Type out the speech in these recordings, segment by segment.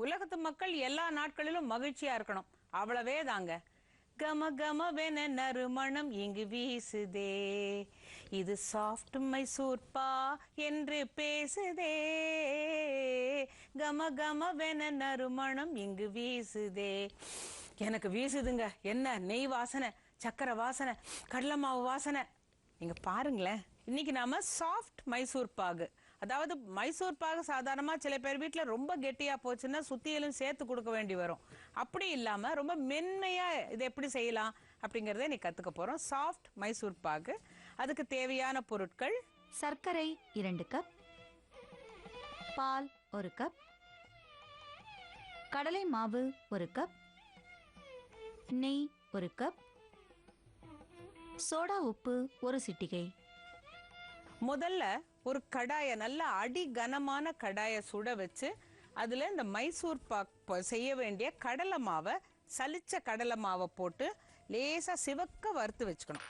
உலகத்து மக்கள் எல்லா நாட்களிலும் மகிழ்ச்சியா இருக்கணும், அவ்வளவே தாங்க. கம கமவென நறுமணம் இங்கு வீசுதே, இது சாஃப்ட் மைசூர்பா என்று பேசுதே. கம கமவென நறுமணம் இங்கு வீசுதே. எனக்கு வீசுதுங்க. என்ன நெய் வாசனை, சக்கரை வாசனை, கடலை மாவு வாசனை. நீங்க பாருங்களேன். இன்னைக்கு நாம சாஃப்ட் மைசூர் பாகு, அதாவது மைசூர் பாகு சாதாரணமா சில பேர் வீட்டில் ரொம்ப கெட்டியா போச்சுன்னா சுத்தியலும் சேர்த்து கொடுக்க வேண்டி வரும். அப்படி இல்லாம ரொம்ப மென்மையா இதை எப்படி செய்யலாம் அப்படிங்கறத இன்னைக்கு கத்துக்க போறோம். சாஃப்ட் மைசூர் பாகு. அதுக்கு தேவையான பொருட்கள்: சர்க்கரை 2 கப், பால் 1 கப், கடலை மாவு 1 கப், நெய் 1 கப், சோடா உப்பு 1 சிட்டிகை. முதல்ல ஒரு கடாயை, நல்ல அடி கனமான கடாயை சுட வச்சு அதுல இந்த மைசூர் பாக் செய்ய வேண்டிய கடலை மாவை, சலிச்ச கடலை மாவை போட்டு லேசா சிவக்க வறுத்து வச்சுக்கணும்.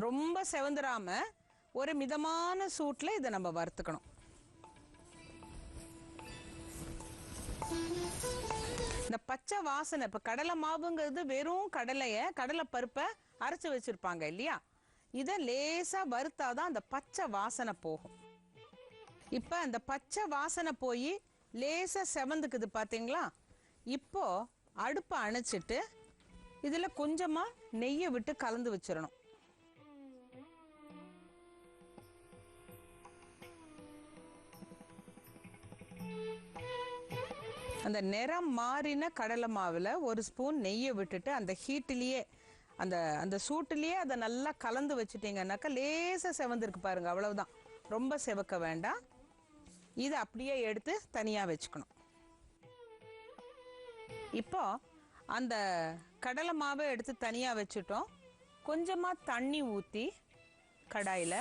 ரொம்ப செவந்துராம ஒரு மிதமான சூட்ல இதை நம்ம வறுத்துக்கணும். இந்த பச்சை வாசனை, இப்ப கடலை மாவுங்கிறது வெறும் கடலை பருப்பை அரைச்சு வச்சிருப்பாங்க இல்லையா, இதை லேசா வறுத்தாதான் அந்த பச்சை வாசனை போகும். இப்ப அந்த பச்சை வாசனை போய் லேசா செவந்துக்குது பாத்தீங்களா. இப்போ அடுப்பை அணைச்சிட்டு இதுல கொஞ்சமா நெய்யை விட்டு கலந்து வச்சிடணும். அந்த நிறம் மாறின கடலை மாவுல ஒரு ஸ்பூன் நெய்யை விட்டுட்டு அந்த ஹீட்டிலேயே, அந்த சூட்டிலேயே அதை நல்லா கலந்து வச்சுட்டீங்கன்னாக்கா லேசா செவந்திருக்கு பாருங்க, அவ்வளவுதான். ரொம்ப செவக்க வேண்டாம். இதை அப்படியே எடுத்து தனியா வச்சுக்கணும். இப்போ அந்த கடலை மாவை எடுத்து தனியா வச்சுட்டோம். கொஞ்சமா தண்ணி ஊத்தி கடாயில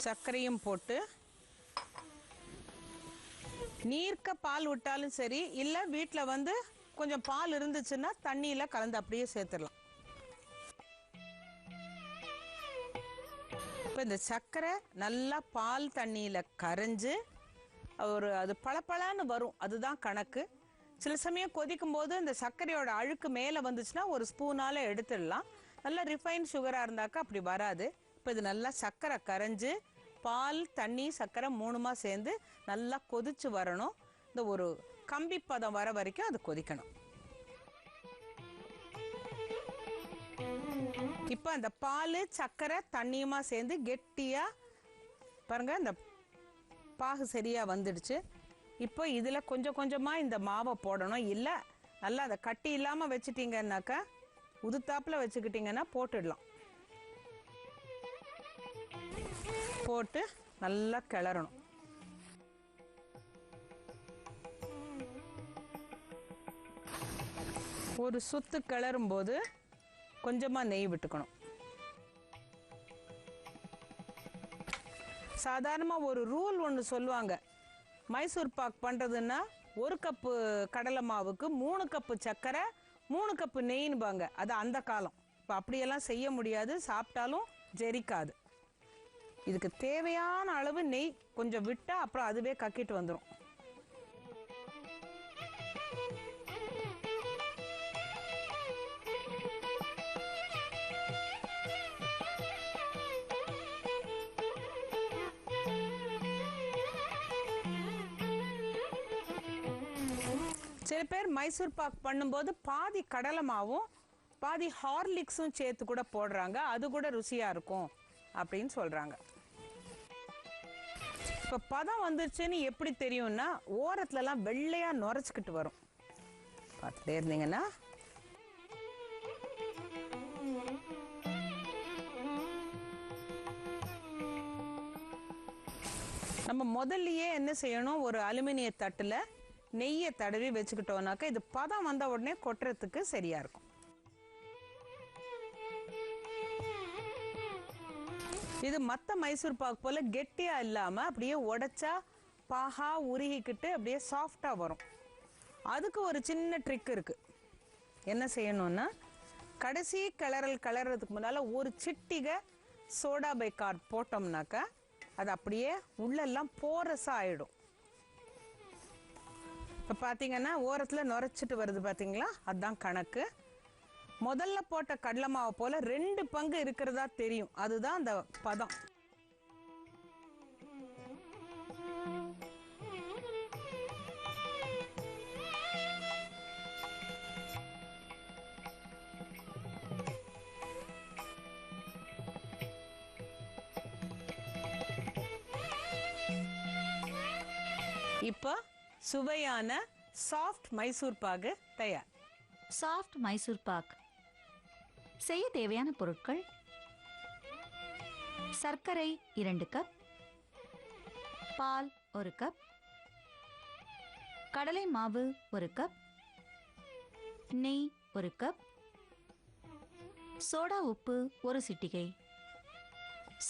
சர்க்கரையும் போட்டு, நீர்க்க பால் விட்டாலும் சரி, இல்ல வீட்டுல கொஞ்சம் பால் இருந்துச்சுன்னா தண்ணியில கலந்து அப்படியே சேர்த்துடலாம். இப்ப இந்த சர்க்கரை நல்லா பால் தண்ணியில கரைஞ்சு அது பளபளன்னு வரும், அதுதான் கணக்கு. சில சமயம் கொதிக்கும் போது இந்த சர்க்கரையோட அழுக்கு மேல வந்துச்சுன்னா ஒரு ஸ்பூனால எடுத்துடலாம். நல்லா ரிஃபைன் சுகரா இருந்தாக்கா அப்படி வராது. இப்ப இது நல்லா சர்க்கரை கரைஞ்சு பால் தண்ணி சர்க்கரை மூணுமா சேர்ந்து நல்லா கொதிச்சு வரணும். இந்த ஒரு கம்பி பதம் வர வரைக்கும் அது கொதிக்கணும். இப்ப அந்த பால் சர்க்கரை தண்ணியுமா சேர்ந்து கெட்டியா பாருங்க, இந்த பாகு சரியா வந்துடுச்சு. இப்போ இதுல கொஞ்சம் கொஞ்சமா இந்த மாவை போடணும். இல்ல நல்லா அதை கட்டி இல்லாம வச்சுட்டீங்கன்னாக்கா, உதுத்தாப்புல வச்சுக்கிட்டீங்கன்னா போட்டுடலாம். போட்டு நல்லா கிளறணும். ஒரு சுத்து கிளறும் போது கொஞ்சமா நெய் விட்டுக்கணும். சாதாரணமா ஒரு ரூல் ஒன்று சொல்லுவாங்க, மைசூர் பாக் பண்றதுன்னா 1 கப்பு கடலை மாவுக்கு 3 கப்பு சர்க்கரை 3 கப்பு நெய்னுபாங்க. அது அந்த காலம். இப்போ அப்படியெல்லாம் செய்ய முடியாது, சாப்பிட்டாலும் ஜெரிக்காது. இதுக்கு தேவையான அளவு நெய் கொஞ்சம் விட்டா அப்புறம் அதுவே கக்கிட்டு வந்துடும். சில பேர் மைசூர் பாக் பண்ணும்போது பாதி கடலை மாவும் பாதி ஹார்லிக்ஸும் சேர்த்து கூட போடுறாங்க, அது கூட ருசியா இருக்கும் அப்படின்னு சொல்றாங்க. இப்ப பதம் வந்துருச்சுன்னு எப்படி தெரியும்னா, ஓரத்துல எல்லாம் வெள்ளையா நுரைச்சுக்கிட்டு வரும். பார்த்துட்டே இருந்தீங்கன்னா நம்ம முதல்லயே என்ன செய்யணும், ஒரு அலுமினிய தட்டுல நெய்யை தடவி வச்சுக்கிட்டோம்னாக்கா இது பதம் வந்த உடனே கொட்டுறதுக்கு சரியா இருக்கும். இது மத்த மைசூர் பாக் போல கெட்டியா இல்லாம அப்படியே உடைச்சா பாகா உருகிக்கிட்டு அப்படியே சாஃப்டா வரும். அதுக்கு ஒரு சின்ன ட்ரிக் இருக்கு. என்ன செய்யணும்னா, கடைசி கிளறதுக்கு முன்னால ஒரு சிட்டிகை சோடா பைகார்ப் போட்டோம்னாக்கா அது அப்படியே உள்ளெல்லாம் போரஸா ஆயிடும். இப்போ பார்த்தீங்கன்னா ஓரத்தில் நுரைச்சிட்டு வருது பார்த்தீங்களா, அதுதான் கணக்கு. முதல்ல போட்ட கடலை மாவு போல 2 பங்கு இருக்கிறதா தெரியும், அதுதான் அந்த பதம். இப்போ சுவையான சாஃப்ட் மைசூர் பாகு தயார். சாஃப்ட் மைசூர் பாக் செய்ய தேவையான பொருட்கள்: சர்க்கரை 2 கப், பால் 1 கப், கடலை மாவு 1 கப், நெய் 1 கப், சோடா உப்பு 1 சிட்டிகை.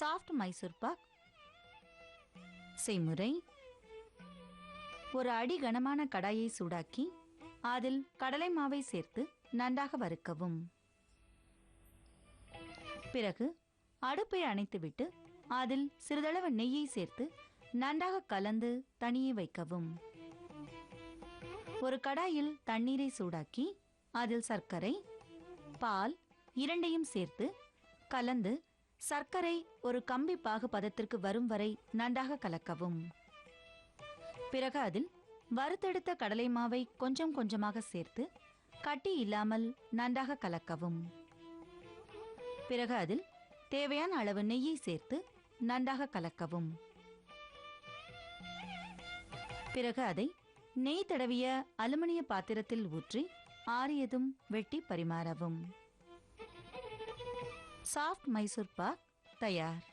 சாஃப்ட் மைசூர் பாக் செய்முறை: ஒரு அடி கனமான கடாயை சூடாக்கி அதில் கடலை மாவை சேர்த்து நன்றாக வறுக்கவும். பிறகு அடுப்பை அணைத்துவிட்டு அதில் சிறிதளவு நெய்யை சேர்த்து நன்றாக கலந்து தனியே வைக்கவும். ஒரு கடாயில் தண்ணீரை சூடாக்கி அதில் சர்க்கரை, பால் இரண்டையும் சேர்த்து கலந்து சர்க்கரை ஒரு கம்பி பாகு பதத்திற்கு வரும் வரை நன்றாக கலக்கவும். பிறகு அதில் வறுத்தெடுத்த கடலை மாவை கொஞ்சம் கொஞ்சமாக சேர்த்து கட்டி இல்லாமல் நன்றாக கலக்கவும். பிறகு அதில் தேவையான அளவு நெய்யை சேர்த்து நன்றாக கலக்கவும். பிறகு அதை நெய் தடவிய அலுமினிய பாத்திரத்தில் ஊற்றி ஆறியதும் வெட்டி பரிமாறவும். சாஃப்ட் மைசூர் பாக் தயார்.